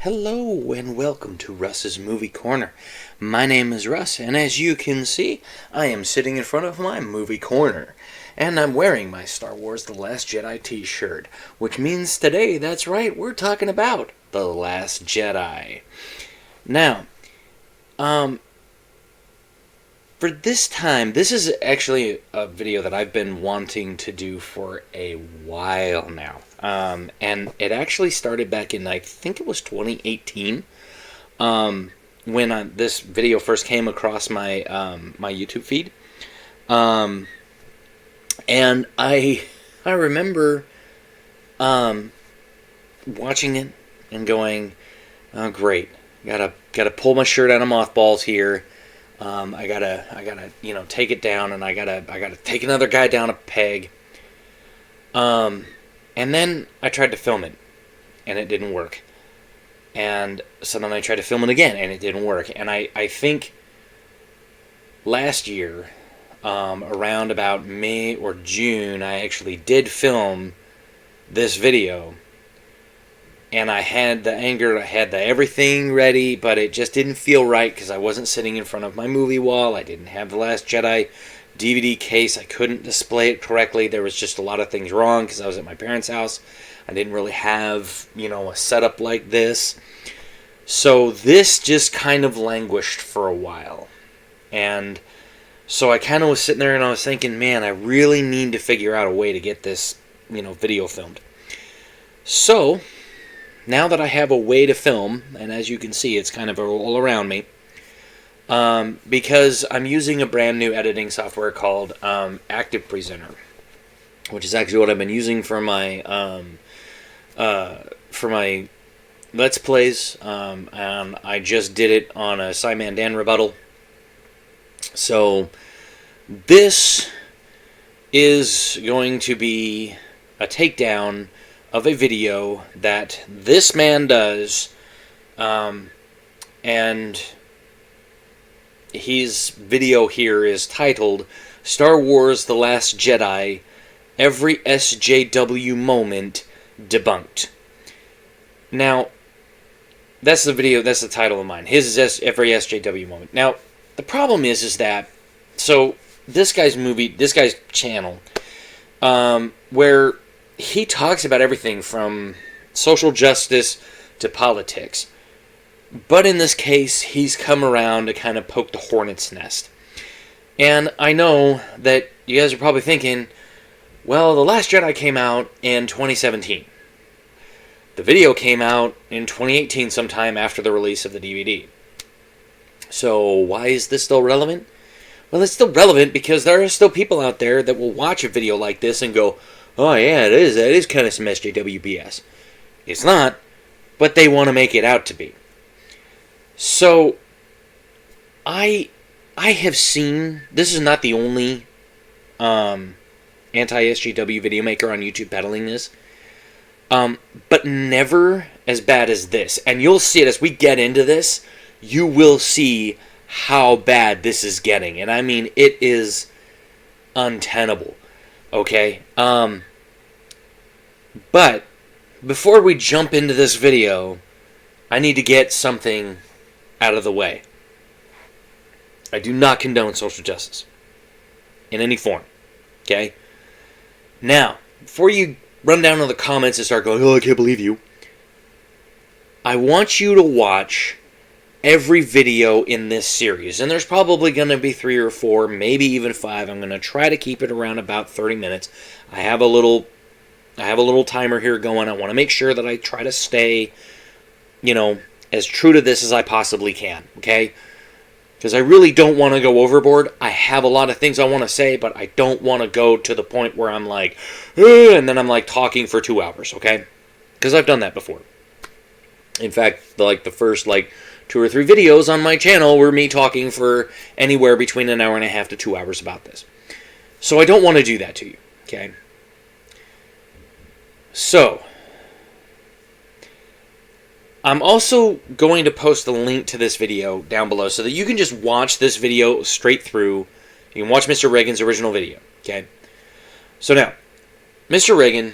Hello and welcome to Russ's Movie Corner. My name is Russ, and as you can see, I am sitting in front of my movie corner. And I'm wearing my Star Wars The Last Jedi t-shirt, which means today, that's right, we're talking about The Last Jedi. Now, for this time, this is actually a video that I've been wanting to do for a while now. And it actually started back in, I think it was 2018, when this video first came across my my YouTube feed. And I remember watching it and going, "Oh, great! Gotta pull my shirt out of mothballs here. I gotta take it down, and I gotta take another guy down a peg." And then I tried to film it, and it didn't work. And so then I tried to film it again, and it didn't work. And I think last year, around about May or June, I actually did film this video. And I had the anger, I had the everything ready, but it just didn't feel right because I wasn't sitting in front of my movie wall. I didn't have The Last Jedi DVD case. I couldn't display it correctly. There was just a lot of things wrong because I was at my parents' house. I didn't really have, a setup like this. So this just kind of languished for a while. And so I kind of was sitting there and I was thinking, man, I really need to figure out a way to get this, video filmed. So now that I have a way to film, and as you can see, it's kind of all around me, because I'm using a brand new editing software called Active Presenter, which is actually what I've been using for my Let's Plays, and I just did it on a Simon Dan Rebuttal. So this is going to be a takedown of a video that this man does, and his video here is titled Star Wars The Last Jedi, Every SJW Moment Debunked. Now, that's the video, that's the title of mine. His is Every SJW Moment. Now, the problem is that, so this guy's channel, where he talks about everything from social justice to politics. But in this case, he's come around to kind of poke the hornet's nest. And I know that you guys are probably thinking, well, The Last Jedi came out in 2017. The video came out in 2018 sometime after the release of the DVD. So why is this still relevant? Well, it's still relevant because there are still people out there that will watch a video like this and go, "Oh yeah, it is kind of some SJW BS." It's not, but they want to make it out to be. So, I have seen, this is not the only anti-SJW video maker on YouTube peddling this, but never as bad as this. And you'll see it as we get into this, you will see how bad this is getting. And I mean, it is untenable. Okay? But before we jump into this video, I need to get something out of the way. I do not condone social justice in any form. Okay? Now, before you run down to the comments and start going, "Oh, I can't believe you," I want you to watch every video in this series. And there's probably going to be 3 or 4, maybe even 5. I'm going to try to keep it around about 30 minutes. I have a little timer here going. I want to make sure that I try to stay, as true to this as I possibly can, okay? Because I really don't want to go overboard. I have a lot of things I want to say, but I don't want to go to the point where I'm like, "Ugh," and then I'm like talking for 2 hours, okay? Because I've done that before. In fact, the first 2 or 3 videos on my channel were me talking for anywhere between an hour and a half to 2 hours about this. So I don't want to do that to you, okay? So, I'm also going to post a link to this video down below so that you can just watch this video straight through. You can watch Mr. Reagan's original video, okay? So now, Mr. Reagan,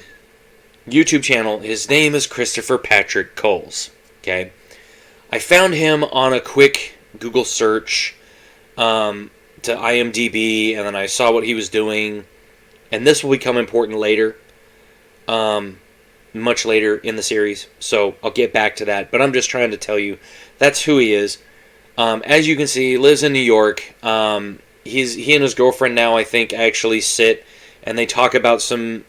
YouTube channel, his name is Christopher Patrick Coles, Okay, I found him on a quick Google search to IMDb, and then I saw what he was doing, and this will become important later, much later in the series, so I'll get back to that, but I'm just trying to tell you that's who he is. As you can see, he lives in New York. He and his girlfriend now, I think, actually sit and they talk about some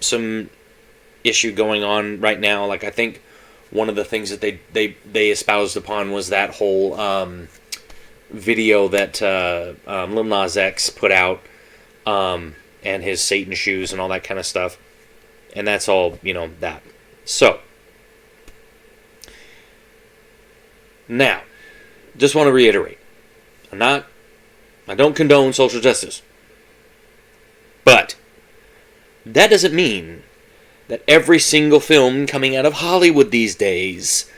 issue going on right now. Like, I think one of the things that they espoused upon was that whole video that Lil Nas X put out, and his Satan shoes and all that kind of stuff. And that's all, that. So, now, just want to reiterate, I don't condone social justice, but that doesn't mean that every single film coming out of Hollywood these days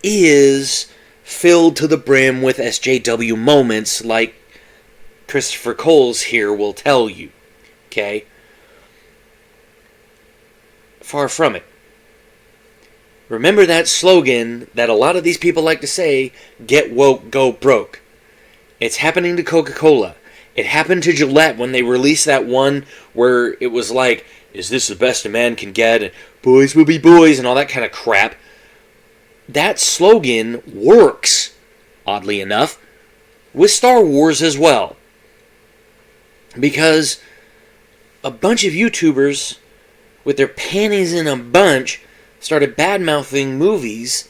is filled to the brim with SJW moments like Christopher Coles here will tell you. Okay? Far from it. Remember that slogan that a lot of these people like to say, get woke, go broke. It's happening to Coca-Cola. It happened to Gillette when they released that one where it was like, is this the best a man can get? And boys will be boys and all that kind of crap. That slogan works, oddly enough, with Star Wars as well. Because a bunch of YouTubers with their panties in a bunch started bad-mouthing movies.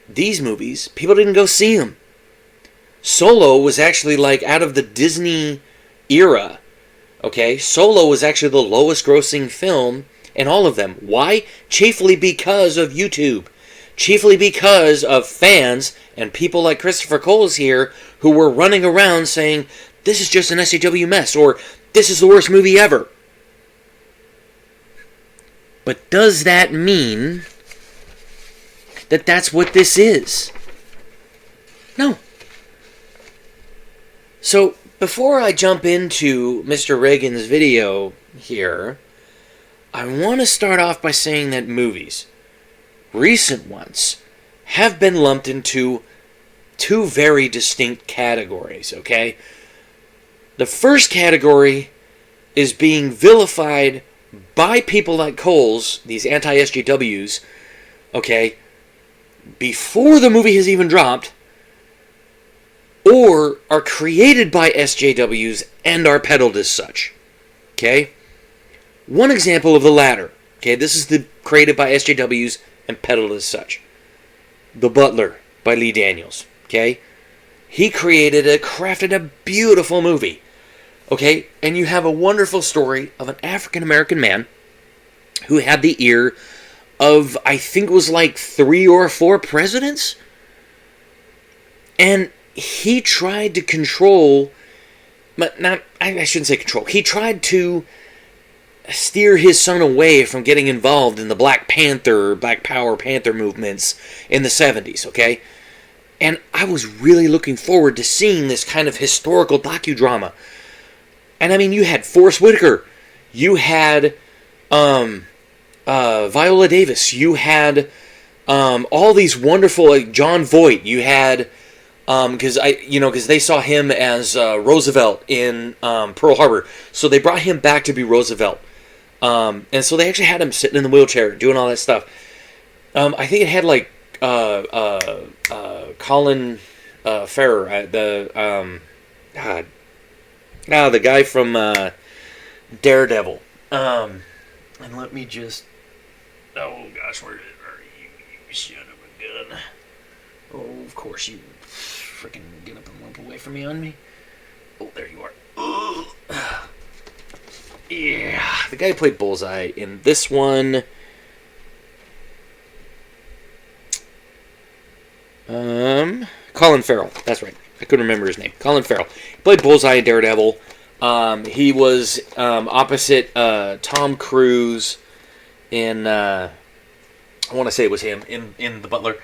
These movies, people didn't go see them. Solo was actually like out of the Disney era. Okay, Solo was actually the lowest grossing film in all of them. Why? Chiefly because of YouTube. Chiefly because of fans and people like Christopher Coles here who were running around saying, this is just an SJW mess, or this is the worst movie ever. But does that mean that that's what this is? No. So, before I jump into Mr. Reagan's video here, I want to start off by saying that movies, recent ones, have been lumped into two very distinct categories, okay? The first category is being vilified by people like Coles, these anti-SJWs, okay, before the movie has even dropped, or are created by SJWs and are peddled as such. Okay? One example of the latter. Okay, this is created by SJWs and peddled as such. The Butler by Lee Daniels. Okay? He crafted a beautiful movie. Okay? And you have a wonderful story of an African-American man who had the ear of, I think it was like 3 or 4 presidents. And he tried to control, but not, I shouldn't say control, he tried to steer his son away from getting involved in the Black Power Panther movements in the 70s, okay? And I was really looking forward to seeing this kind of historical docudrama. And I mean, you had Forrest Whitaker, you had Viola Davis, you had all these wonderful, like John Voight, you had because they saw him as Roosevelt in Pearl Harbor, so they brought him back to be Roosevelt, and so they actually had him sitting in the wheelchair doing all that stuff. I think it had like Colin Farrer, the guy from Daredevil. And let me just, oh gosh, where are you? You son of a gun! Oh, of course you. Freaking get up and limp away from me on me. Oh, there you are. Yeah, the guy who played Bullseye in this one. Colin Farrell. That's right. I couldn't remember his name. Colin Farrell. He played Bullseye in Daredevil. He was opposite Tom Cruise in. I want to say it was him in The Butler.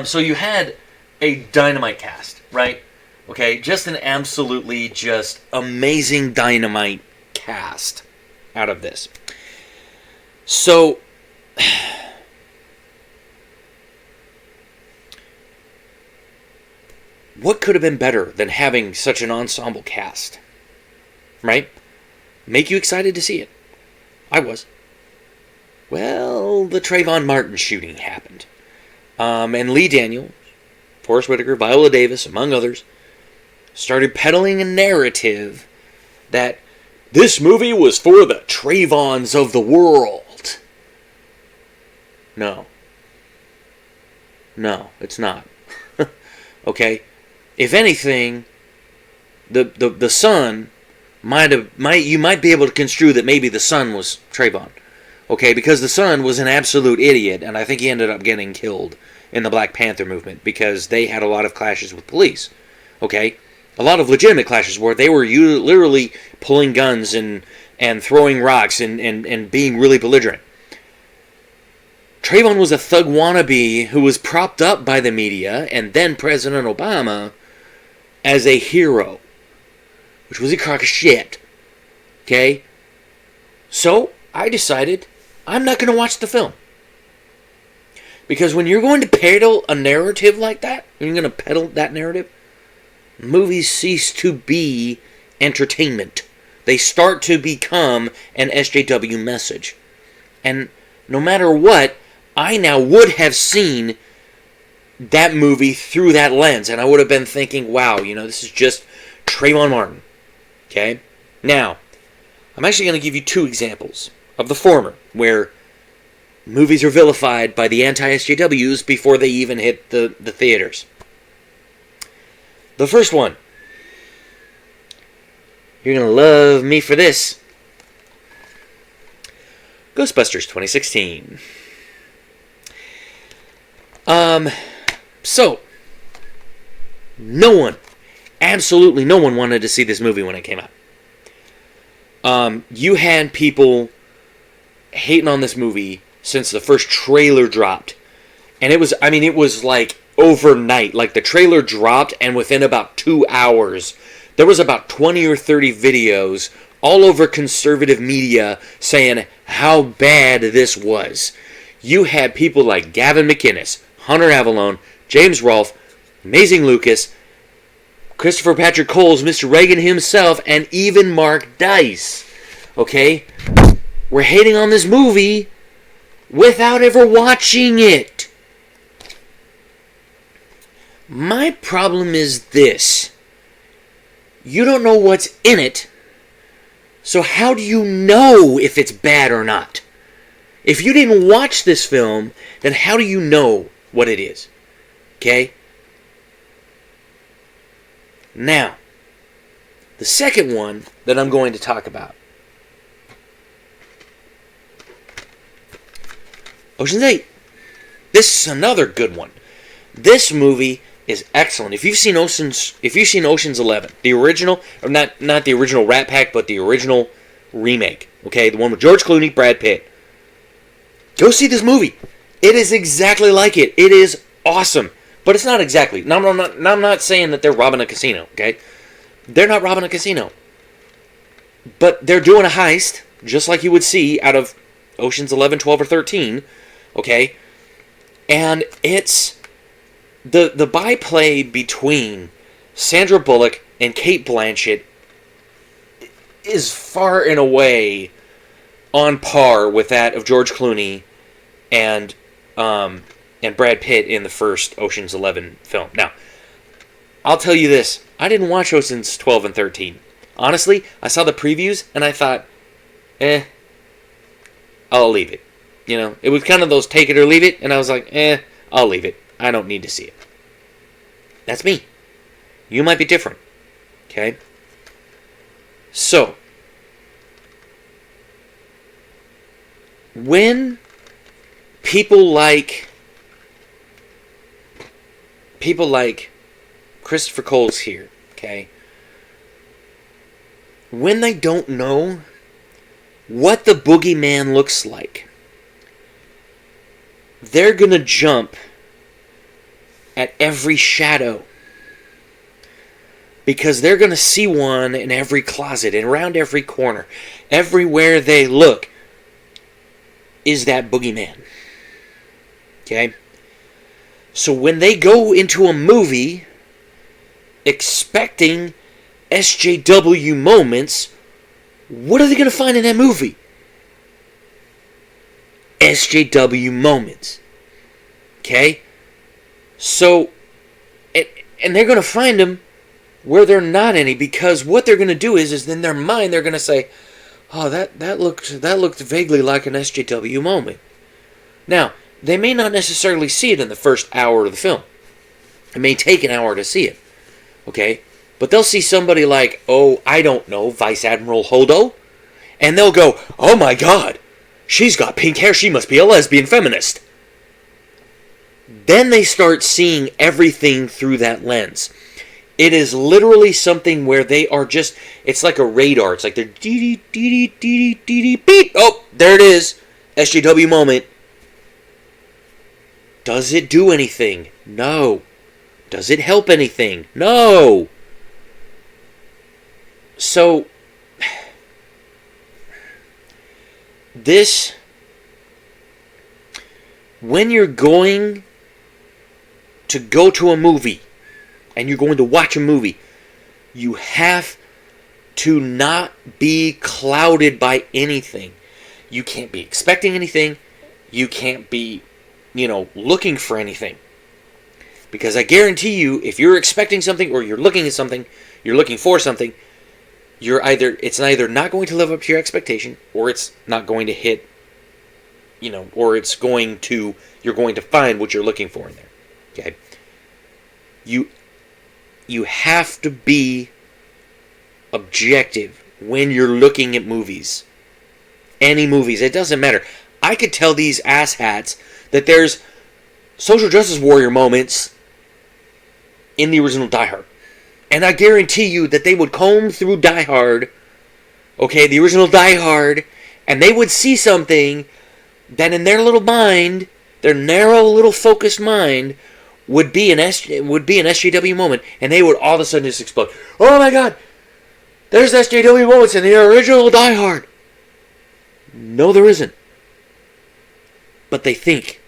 So you had a dynamite cast, right? Okay, just an absolutely just amazing dynamite cast out of this. So, what could have been better than having such an ensemble cast? Right? Make you excited to see it. I was. Well, the Trayvon Martin shooting happened. And Lee Daniels, Forrest Whitaker, Viola Davis, among others, started peddling a narrative that this movie was for the Trayvons of the world. No. No, it's not. Okay? If anything, the son you might be able to construe that maybe the son was Trayvon. Okay, because the son was an absolute idiot, and I think he ended up getting killed in the Black Panther movement because they had a lot of clashes with police. Okay? A lot of legitimate clashes where they were literally pulling guns and throwing rocks and being really belligerent. Trayvon was a thug wannabe who was propped up by the media and then President Obama as a hero, which was a crock of shit. Okay? So, I decided I'm not going to watch the film. Because when you're going to peddle a narrative like that, when you're going to peddle that narrative, movies cease to be entertainment. They start to become an SJW message. And no matter what, I now would have seen that movie through that lens. And I would have been thinking, wow, this is just Trayvon Martin. Okay? Now, I'm actually going to give you 2 examples of the former, where movies are vilified by the anti-SJWs before they even hit the theaters. The first one. You're going to love me for this. Ghostbusters 2016. So, no one, absolutely no one wanted to see this movie when it came out. You had people hating on this movie since the first trailer dropped. And it was like overnight. Like the trailer dropped and within about 2 hours, there was about 20 or 30 videos all over conservative media saying how bad this was. You had people like Gavin McInnes, Hunter Avalone, James Rolfe, Amazing Lucas, Christopher Patrick Coles, Mr. Reagan himself, and even Mark Dice. Okay? We're hating on this movie without ever watching it. My problem is this. You don't know what's in it, so how do you know if it's bad or not? If you didn't watch this film, then how do you know what it is? Okay? Now, the second one that I'm going to talk about. Ocean's 8. This is another good one. This movie is excellent. If you've seen Ocean's 11, the original, or not the original Rat Pack, but the original remake, okay, the one with George Clooney, Brad Pitt, go see this movie. It is exactly like it. It is awesome, but it's not exactly. Now, I'm not saying that they're robbing a casino, okay? They're not robbing a casino, but they're doing a heist, just like you would see out of Ocean's 11, 12, or 13, okay? And it's the byplay between Sandra Bullock and Cate Blanchett is far and away on par with that of George Clooney and Brad Pitt in the first Ocean's 11 film. Now, I'll tell you this. I didn't watch Ocean's 12 and 13. Honestly, I saw the previews and I thought, I'll leave it. It was kind of those take it or leave it, and I was like, I'll leave it. I don't need to see it. That's me. You might be different. Okay? So, when people like Christopher Coles here, okay, when they don't know what the boogeyman looks like, they're gonna jump at every shadow because they're gonna see one in every closet and around every corner. Everywhere they look is that boogeyman. Okay? So when they go into a movie expecting SJW moments, what are they going to find in that movie? SJW moments. Okay? So, and they're going to find them where they're not any, because what they're going to do is in their mind, they're going to say, oh, that looked vaguely like an SJW moment. Now, they may not necessarily see it in the first hour of the film. It may take an hour to see it. Okay? But they'll see somebody like, oh, I don't know, Vice Admiral Holdo, and they'll go, oh my god, she's got pink hair, she must be a lesbian feminist. Then they start seeing everything through that lens. It is literally something where they are just, it's like a radar. It's like they're beep. Oh, there it is. SJW moment. Does it do anything? No. Does it help anything? No. So, this, when you're going to go to a movie, and you're going to watch a movie, you have to not be clouded by anything. You can't be expecting anything. You can't be, looking for anything. Because I guarantee you, if you're expecting something or you're looking at something, you're looking for something, it's either not going to live up to your expectation, or it's not going to hit, or you're going to find what you're looking for in there. Okay? You have to be objective when you're looking at movies. Any movies, it doesn't matter. I could tell these asshats that there's social justice warrior moments in the original Die Hard. And I guarantee you that they would comb through Die Hard, okay, the original Die Hard, and they would see something that in their little mind, their narrow little focused mind, would be an SJW moment, and they would all of a sudden just explode. Oh my god! There's SJW moments in the original Die Hard! No, there isn't. But they think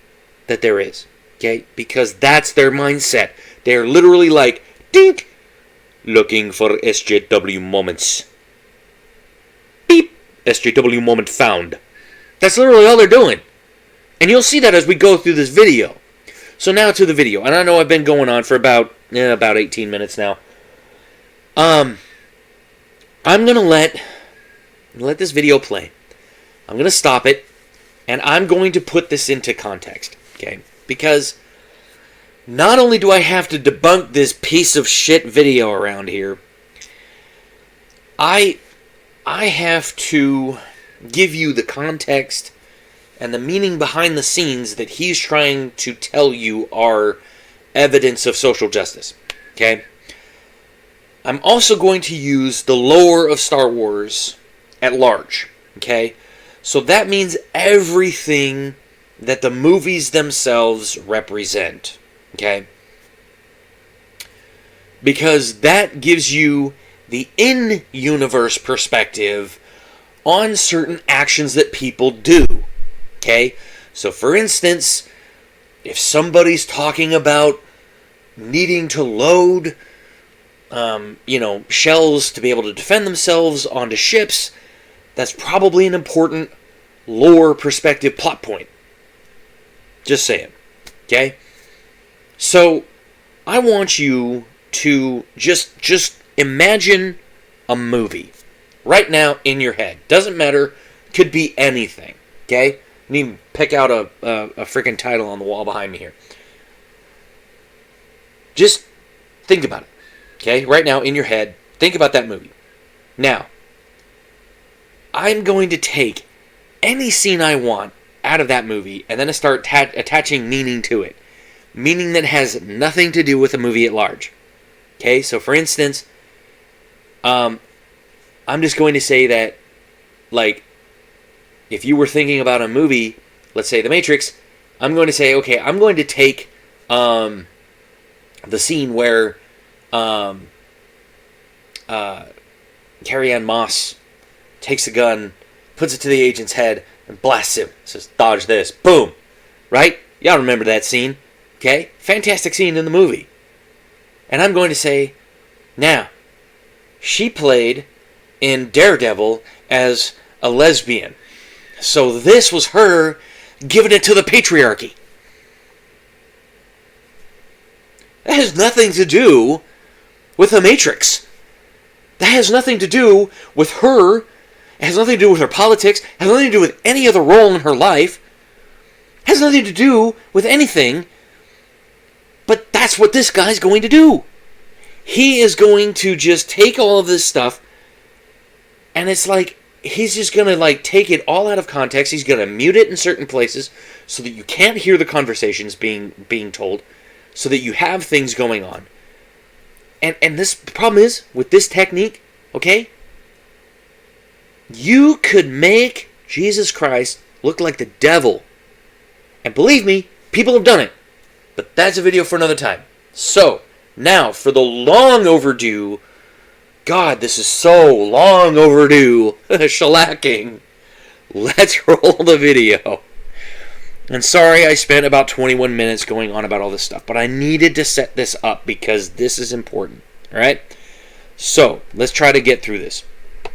that there is. Okay? Because that's their mindset. They're literally like, dink! Looking for SJW moments. Beep! SJW moment found. That's literally all they're doing. And you'll see that as we go through this video. So now to the video. And I know I've been going on for about 18 minutes now. I'm going to let this video play. I'm going to stop it. And I'm going to put this into context. Okay? Because not only do I have to debunk this piece of shit video around here, I have to give you the context and the meaning behind the scenes that he's trying to tell you are evidence of social justice. Okay? I'm also going to use the lore of Star Wars at large. Okay? So that means everything that the movies themselves represent. Okay? Because that gives you the in-universe perspective on certain actions that people do. Okay? So for instance, if somebody's talking about needing to load, shells to be able to defend themselves onto ships, that's probably an important lore perspective plot point. Just saying. Okay? So, I want you to just imagine a movie right now in your head. Doesn't matter. Could be anything. Okay? I need to pick out a freaking title on the wall behind me here. Just think about it. Okay? Right now in your head, think about that movie. Now, I'm going to take any scene I want out of that movie and then I start attaching meaning to it. Meaning that has nothing to do with the movie at large. Okay? So for instance, I'm just going to say that, like, if you were thinking about a movie, let's say The Matrix, I'm going to say, okay, I'm going to take the scene where Carrie-Anne Moss takes a gun, puts it to the agent's head, and blasts him. Says, dodge this. Boom. Right? Y'all remember that scene. Okay? Fantastic scene in the movie. And I'm going to say, Now, she played in Daredevil as a lesbian. So this was her giving it to the patriarchy. That has nothing to do with the Matrix. That has nothing to do with her. It has nothing to do with her politics. It has nothing to do with any other role in her life. It has nothing to do with anything. But that's what this guy's going to do. He is going to just take all of this stuff, and it's like he's just going to take it all out of context. He's going to mute it in certain places so that you can't hear the conversations being told, so that you have things going on. And this problem is, with this technique, okay, you could make Jesus Christ look like the devil. And believe me, people have done it. But that's a video for another time. So, now, for the long overdue, God, this is so long overdue, shellacking, let's roll the video. And sorry I spent about 21 minutes going on about all this stuff, but I needed to set this up because this is important, alright? So, let's try to get through this.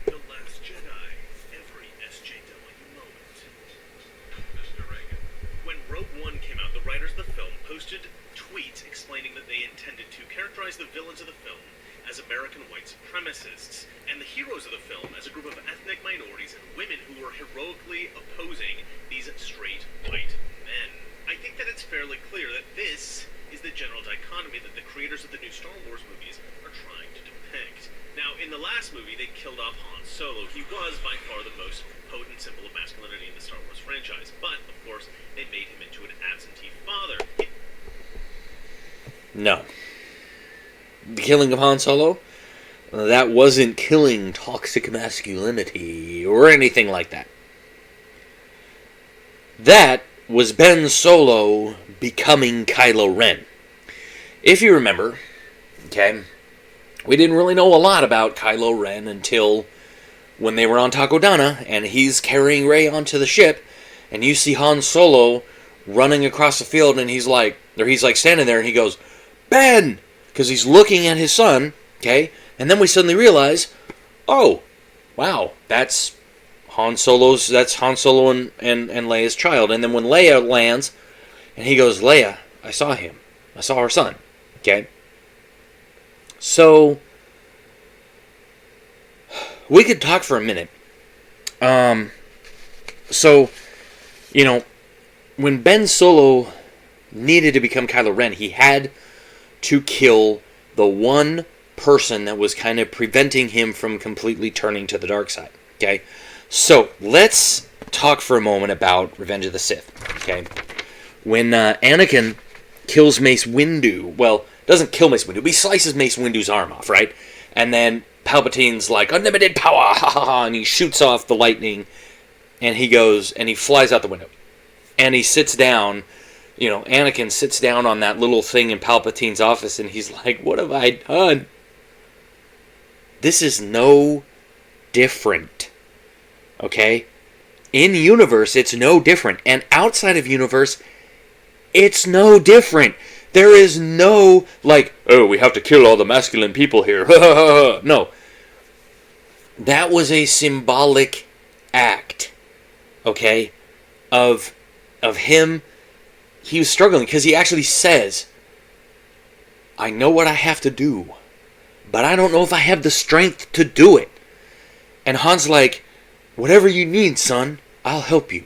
The Last Jedi, every SJW moment. Mr. Reagan, when Rogue One came out, the writers of the film posted tweets explaining that they intended to characterize the villains of the film as American white supremacists, and the heroes of the film as a group of ethnic minorities and women who were heroically opposing these straight white men. I think that it's fairly clear that this is the general dichotomy that the creators of the new Star Wars movies are trying to depict. Now, in the last movie, they killed off Han Solo. He was by far the most potent symbol of masculinity in the Star Wars franchise, but, of course, they made him into an absentee father. No. The killing of Han Solo? That wasn't killing toxic masculinity or anything like that. That was Ben Solo becoming Kylo Ren. If you remember, okay, we didn't really know a lot about Kylo Ren until when they were on Takodana and he's carrying Rey onto the ship and you see Han Solo running across the field and he's standing there and he goes, Ben! Because he's looking at his son, okay? And then we suddenly realize, oh, wow, that's Han Solo and Leia's child. And then when Leia lands, and he goes, Leia, I saw him. I saw her son, okay? So, we could talk for a minute. So, when Ben Solo needed to become Kylo Ren, he had to kill the one person that was kind of preventing him from completely turning to the dark side. Okay? So, let's talk for a moment about Revenge of the Sith. Okay? When Anakin kills Mace Windu, well, doesn't kill Mace Windu, but he slices Mace Windu's arm off, right? And then Palpatine's like, unlimited power, ha ha ha, and he shoots off the lightning, and he goes, and he flies out the window. And he sits down, Anakin sits down on that little thing in Palpatine's office, and he's like, what have I done? This is no different. Okay? In universe, it's no different. And outside of universe, it's no different. There is no, we have to kill all the masculine people here. No. That was a symbolic act, okay, of him. He was struggling because he actually says, I know what I have to do, but I don't know if I have the strength to do it. And Han's like, whatever you need, son, I'll help you.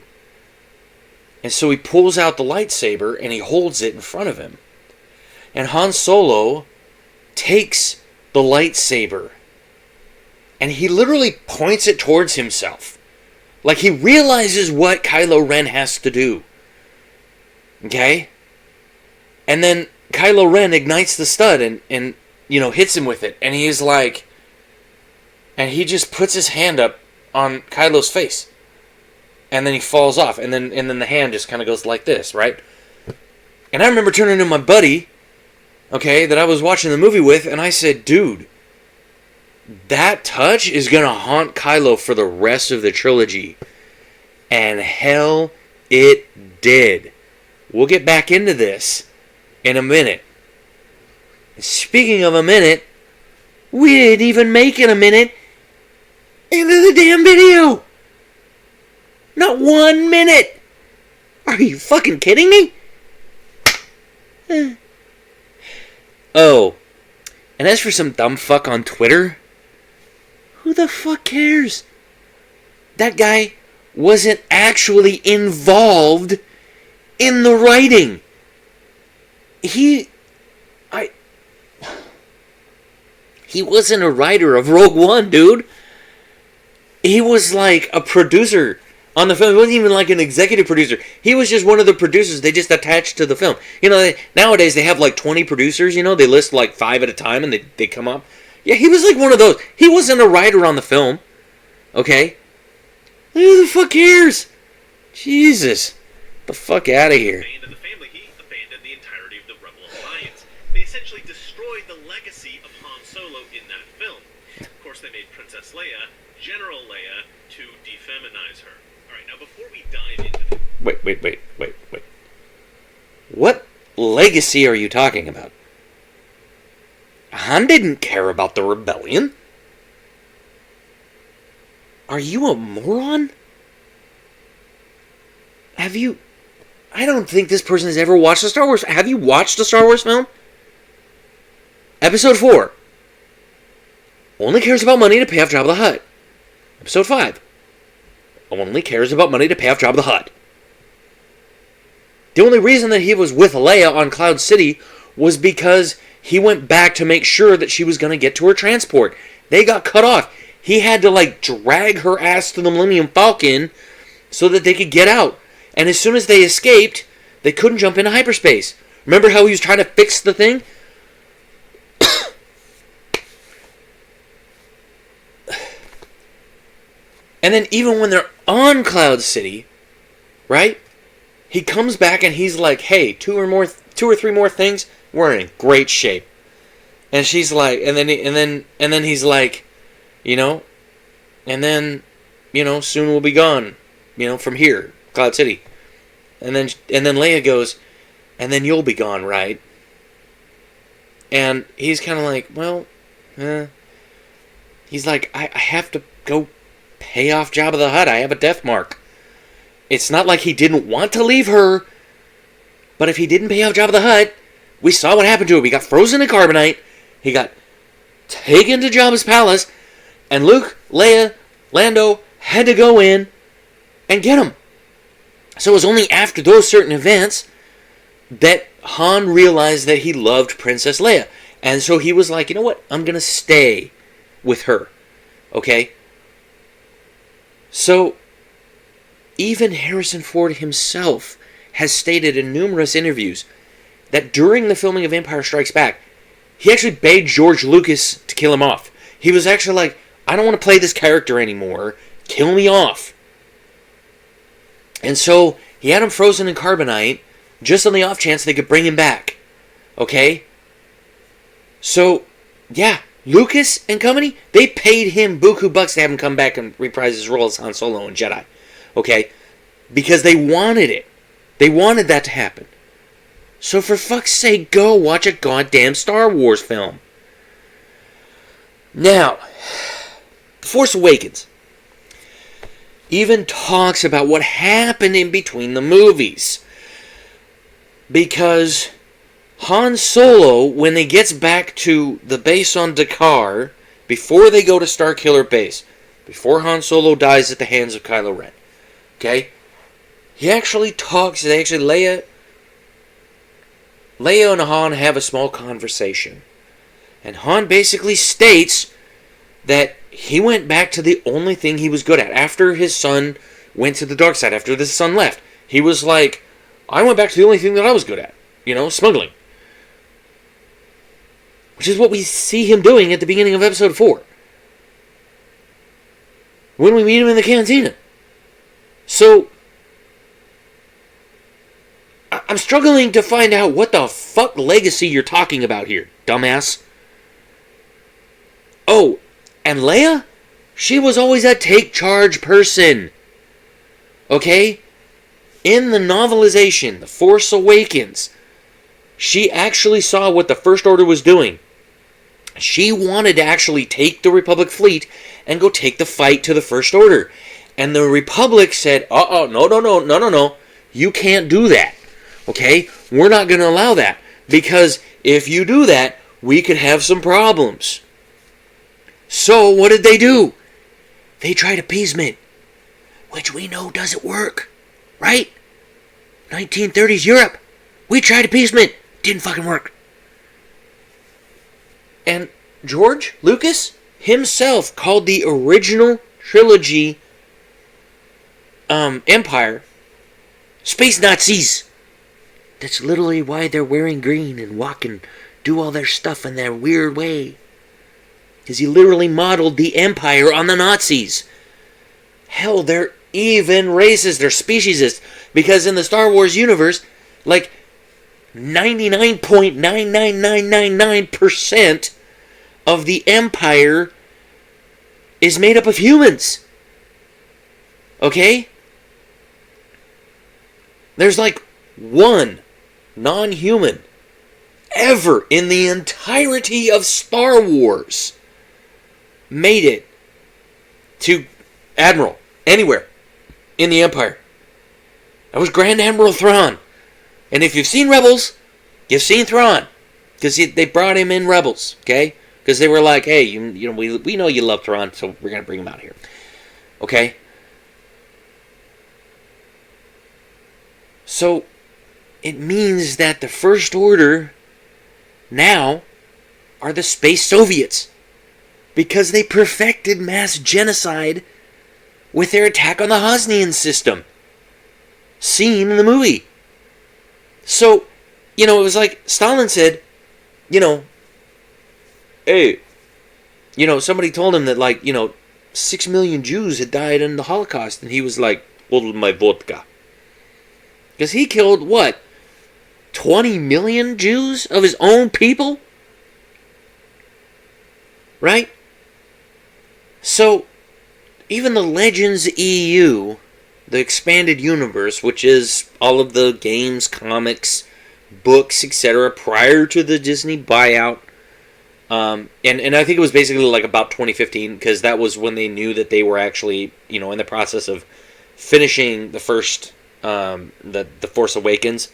And so he pulls out the lightsaber and he holds it in front of him. And Han Solo takes the lightsaber and he literally points it towards himself. Like he realizes what Kylo Ren has to do. Okay? And then Kylo Ren ignites the stud and hits him with it. And he's like, and he just puts his hand up on Kylo's face. And then he falls off. And then the hand just kind of goes like this, right? And I remember turning to my buddy, okay, that I was watching the movie with, and I said, dude, that touch is going to haunt Kylo for the rest of the trilogy. And hell, it did. We'll get back into this in a minute. Speaking of a minute, We didn't even make it a minute into the damn video. Not 1 minute. Are you fucking kidding me? Oh, and as for some dumb fuck on Twitter, who the fuck cares? That guy wasn't actually involved in the writing. He wasn't a writer of Rogue One, dude. He was like a producer on the film. He wasn't even like an executive producer. He was just one of the producers they just attached to the film. You know, nowadays they have like 20 producers, you know. They list like 5 at a time and they come up. Yeah, he was like one of those. He wasn't a writer on the film. Okay? Who the fuck cares? Jesus. The fuck out of here. The family, he abandoned the entirety of the Rebel Alliance. They essentially destroyed the legacy of Han Solo in that film. Of course, they made Princess Leia, General Leia, to defeminize her. Alright, now before we dive into the... Wait. What legacy are you talking about? Han didn't care about the rebellion. Are you a moron? Have you... I don't think this person has ever watched a Star Wars... Have you watched a Star Wars film? Episode 4. Only cares about money to pay off Jabba the Hutt. Episode 5. Only cares about money to pay off Jabba the Hutt. The only reason that he was with Leia on Cloud City was because he went back to make sure that she was going to get to her transport. They got cut off. He had to, like, drag her ass to the Millennium Falcon so that they could get out. And as soon as they escaped, they couldn't jump into hyperspace. Remember how he was trying to fix the thing? And then even when they're on Cloud City, right? He comes back and he's like, "Hey, 2 or 3 more things, we're in great shape." And she's like, and then he's like, you know, and then, you know, soon we'll be gone, you know, from here, Cloud City. And then Leia goes, "And then you'll be gone, right?" And he's kind of like, well, he's like, I have to go pay off Jabba the Hutt. I have a death mark. It's not like he didn't want to leave her, but if he didn't pay off Jabba the Hutt, we saw what happened to him. He got frozen in carbonite. He got taken to Jabba's palace, and Luke, Leia, Lando had to go in and get him. So it was only after those certain events that Han realized that he loved Princess Leia. And so he was like, you know what? I'm going to stay with her. Okay? So, even Harrison Ford himself has stated in numerous interviews that during the filming of Empire Strikes Back, he actually begged George Lucas to kill him off. He was actually like, I don't want to play this character anymore. Kill me off. And so, he had him frozen in carbonite, just on the off chance they could bring him back. Okay? So, yeah, Lucas and company, they paid him buku bucks to have him come back and reprise his role as Han Solo and Jedi. Okay? Because they wanted it. They wanted that to happen. So for fuck's sake, go watch a goddamn Star Wars film. Now, The Force Awakens even talks about what happened in between the movies. Because Han Solo, when he gets back to the base on Dakar, before they go to Starkiller Base, before Han Solo dies at the hands of Kylo Ren, okay, he actually talks, Leia and Han have a small conversation. And Han basically states that he went back to the only thing he was good at. After his son went to the dark side, after his son left, he was like, I went back to the only thing that I was good at. You know, smuggling. Which is what we see him doing at the beginning of episode 4. When we meet him in the cantina. So, I'm struggling to find out what the fuck legacy you're talking about here, dumbass. Oh, and Leia? She was always a take-charge person. Okay? In the novelization, The Force Awakens, she actually saw what the First Order was doing. She wanted to actually take the Republic fleet and go take the fight to the First Order. And the Republic said, no. You can't do that. Okay? We're not going to allow that. Because if you do that, we could have some problems. So, what did they do? They tried appeasement. Which we know doesn't work. Right? 1930s Europe. We tried appeasement. Didn't fucking work. And George Lucas himself called the original trilogy Empire Space Nazis. That's literally why they're wearing green and walk and do all their stuff in their weird way. Because he literally modeled the Empire on the Nazis. Hell, they're even racist. They're speciesist. Because in the Star Wars universe, like 99.99999% of the Empire is made up of humans. Okay? There's like one non-human ever in the entirety of Star Wars made it to Admiral anywhere in the Empire. That was Grand Admiral Thrawn. And if you've seen Rebels, you've seen Thrawn. Because they brought him in Rebels, okay? Because they were like, hey, you know, we know you love Thrawn, so we're going to bring him out here. Okay? So, it means that the First Order now are the Space Soviets. Because they perfected mass genocide with their attack on the Hosnian system. Seen in the movie. So, you know, it was like Stalin said, you know, hey, you know, somebody told him that, like, you know, 6 million Jews had died in the Holocaust. And he was like, hold my vodka. Because he killed, what, 20 million Jews of his own people? Right? So, even the Legends EU, the expanded universe, which is all of the games, comics, books, etc., prior to the Disney buyout, and I think it was basically like about 2015, because that was when they knew that they were actually, you know, in the process of finishing the first, the Force Awakens.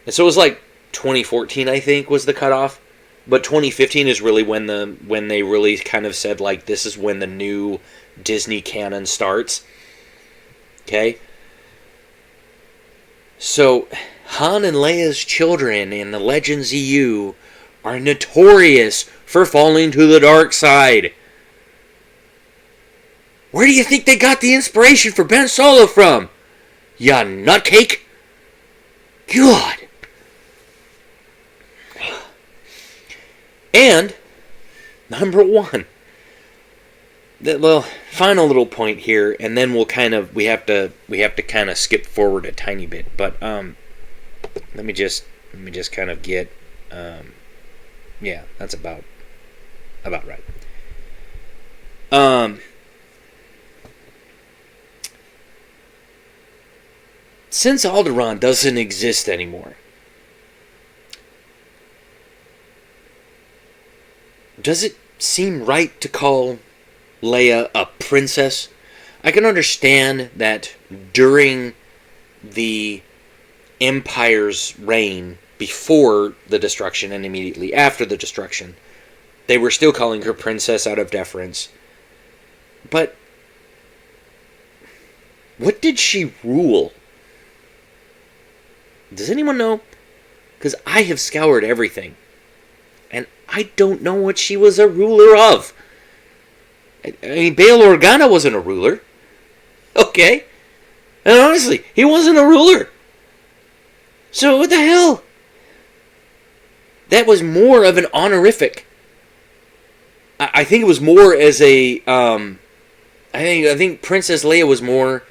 And so it was like 2014, I think, was the cutoff. But 2015 is really when they really kind of said, like, this is when the new Disney canon starts. Okay? So, Han and Leia's children in the Legends EU are notorious for falling to the dark side. Where do you think they got the inspiration for Ben Solo from? Ya nutcake? God. And, number one, the little final little point here, and then we'll kind of, we have to kind of skip forward a tiny bit, but let me just kind of get, yeah, that's about right. Since Alderaan doesn't exist anymore, does it seem right to call Leia a princess? I can understand that during the Empire's reign, before the destruction and immediately after the destruction, they were still calling her princess out of deference. But what did she rule? Does anyone know? Because I have scoured everything, and I don't know what she was a ruler of. I mean, Bail Organa wasn't a ruler. Okay? And honestly, he wasn't a ruler. So what the hell? That was more of an honorific. I think it was more as a... I think Princess Leia was more,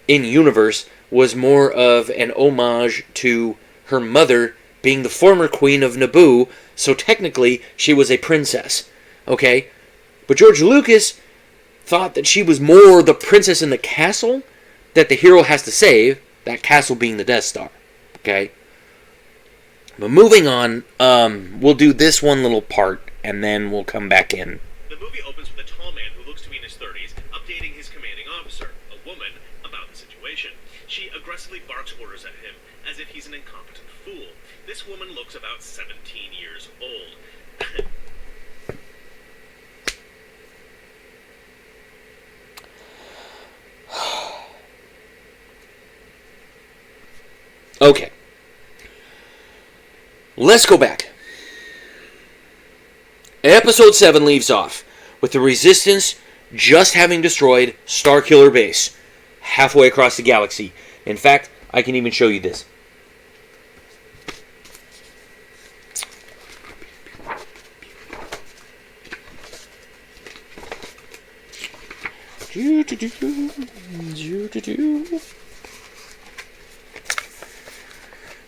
in universe, was more of an homage to her mother being the former queen of Naboo, so technically she was a princess. Okay? But George Lucas thought that she was more the princess in the castle that the hero has to save, that castle being the Death Star. Okay? But moving on, we'll do this one little part, and then we'll come back in. The movie opens with a tall man who looks to be in his 30s updating his commanding officer, a woman, about the situation. She aggressively barks orders at him as if he's an incompetent fool. This woman looks about 17 years old. Okay. Let's go back. Episode 7 leaves off with the Resistance just having destroyed Starkiller Base halfway across the galaxy. In fact, I can even show you this.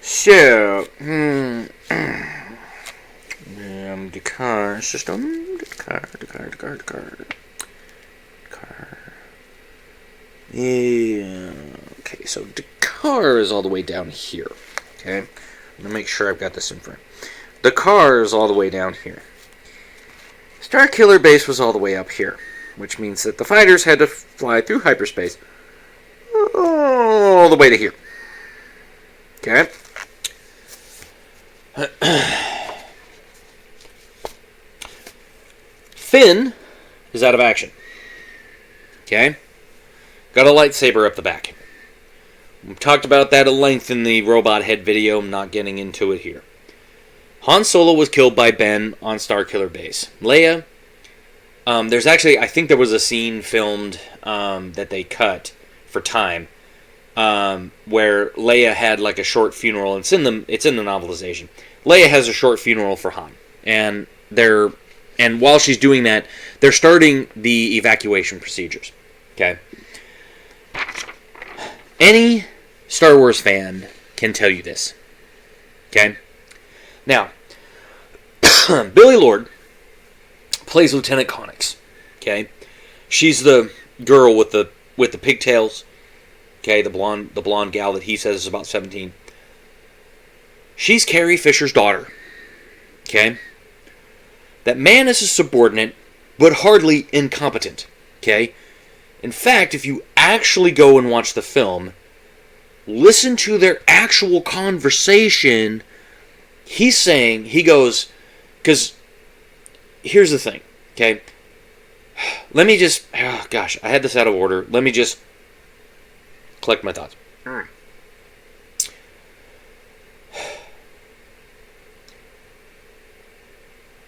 So, the car system, the car. Yeah, okay, so the car is all the way down here, okay? I'm going to make sure I've got this in front. The car is all the way down here. Starkiller Base was all the way up here, which means that the fighters had to fly through hyperspace all the way to here. Okay? Finn is out of action. Okay? Got a lightsaber up the back. We've talked about that at length in the robot head video. I'm not getting into it here. Han Solo was killed by Ben on Starkiller Base. Leia, there's actually, I think there was a scene filmed that they cut for time where Leia had like a short funeral. It's in the novelization. Leia has a short funeral for Han, and while she's doing that, they're starting the evacuation procedures. Okay. Any Star Wars fan can tell you this. Okay? Now, Billie Lourd plays Lieutenant Connix. Okay? She's the girl with the pigtails. Okay, the blonde gal that he says is about 17. She's Carrie Fisher's daughter. Okay? That man is a subordinate, but hardly incompetent. Okay? In fact, if you actually go and watch the film, listen to their actual conversation. He goes, because here's the thing, okay? Let me just, I had this out of order. Let me just collect my thoughts.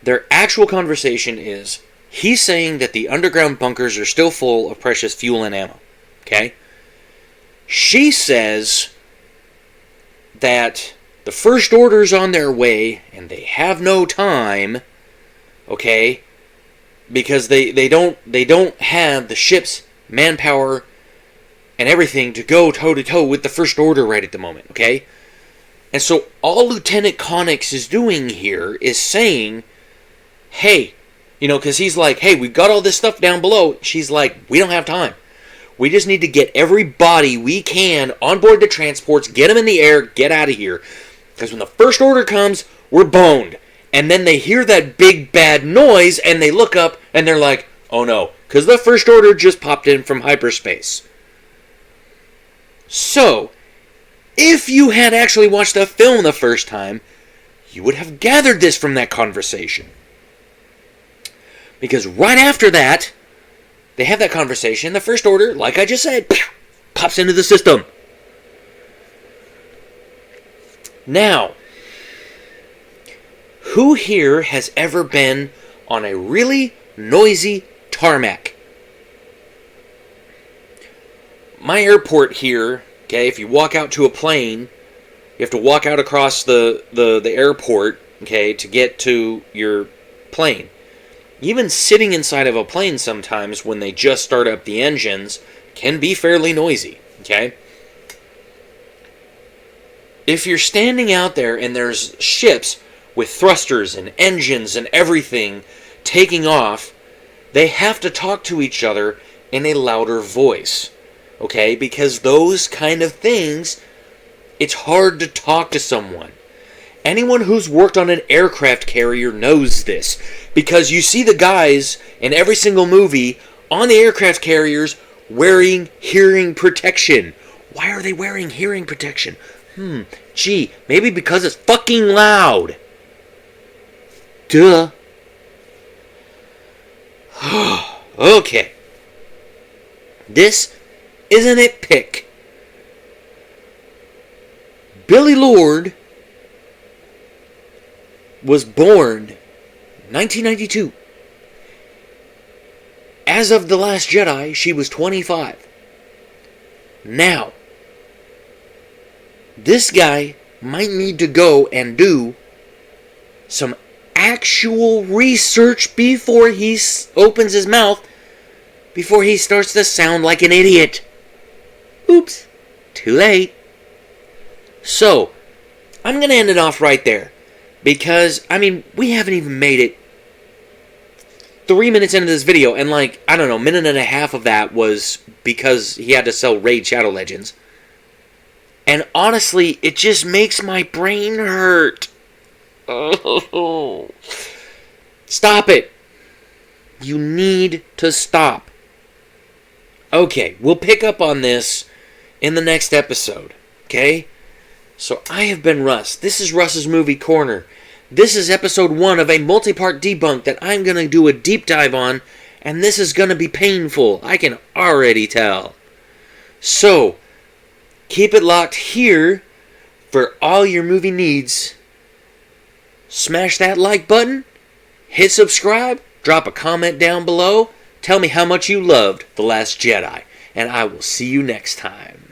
Their actual conversation is, he's saying that the underground bunkers are still full of precious fuel and ammo. Okay? She says that the First Order's on their way and they have no time. Okay? Because they don't have the ship's manpower and everything to go toe-to-toe with the First Order right at the moment. Okay? And so all Lieutenant Connix is doing here is saying, hey, because he's like, hey, we've got all this stuff down below. She's like, we don't have time. We just need to get everybody we can on board the transports, get them in the air, get out of here. Because when the First Order comes, we're boned. And then they hear that big bad noise, and they look up, and they're like, oh no, because the First Order just popped in from hyperspace. So, if you had actually watched the film the first time, you would have gathered this from that conversation. Because right after that, they have that conversation. The First Order, like I just said, pops into the system. Now, who here has ever been on a really noisy tarmac? My airport here, okay, if you walk out to a plane, you have to walk out across the airport, okay, to get to your plane. Even sitting inside of a plane sometimes when they just start up the engines can be fairly noisy, okay? If you're standing out there and there's ships with thrusters and engines and everything taking off, they have to talk to each other in a louder voice, okay? Because those kind of things, it's hard to talk to someone. Anyone who's worked on an aircraft carrier knows this, because you see the guys in every single movie on the aircraft carriers wearing hearing protection. Why are they wearing hearing protection? Gee, maybe because it's fucking loud. Duh. Okay. This is a nitpick. Billie Lourd was born 1992. As of The Last Jedi, she was 25. Now, this guy might need to go and do some actual research before he opens his mouth, before he starts to sound like an idiot. Oops, too late. So, I'm going to end it off right there. Because, we haven't even made it 3 minutes into this video, and a minute and a half of that was because he had to sell Raid Shadow Legends. And honestly, it just makes my brain hurt. Oh. Stop it. You need to stop. Okay, we'll pick up on this in the next episode. Okay? So I have been Russ. This is Russ's Movie Corner. This is episode 1 of a multi-part debunk that I'm going to do a deep dive on, and this is going to be painful. I can already tell. So, keep it locked here for all your movie needs. Smash that like button, hit subscribe, drop a comment down below, tell me how much you loved The Last Jedi, and I will see you next time.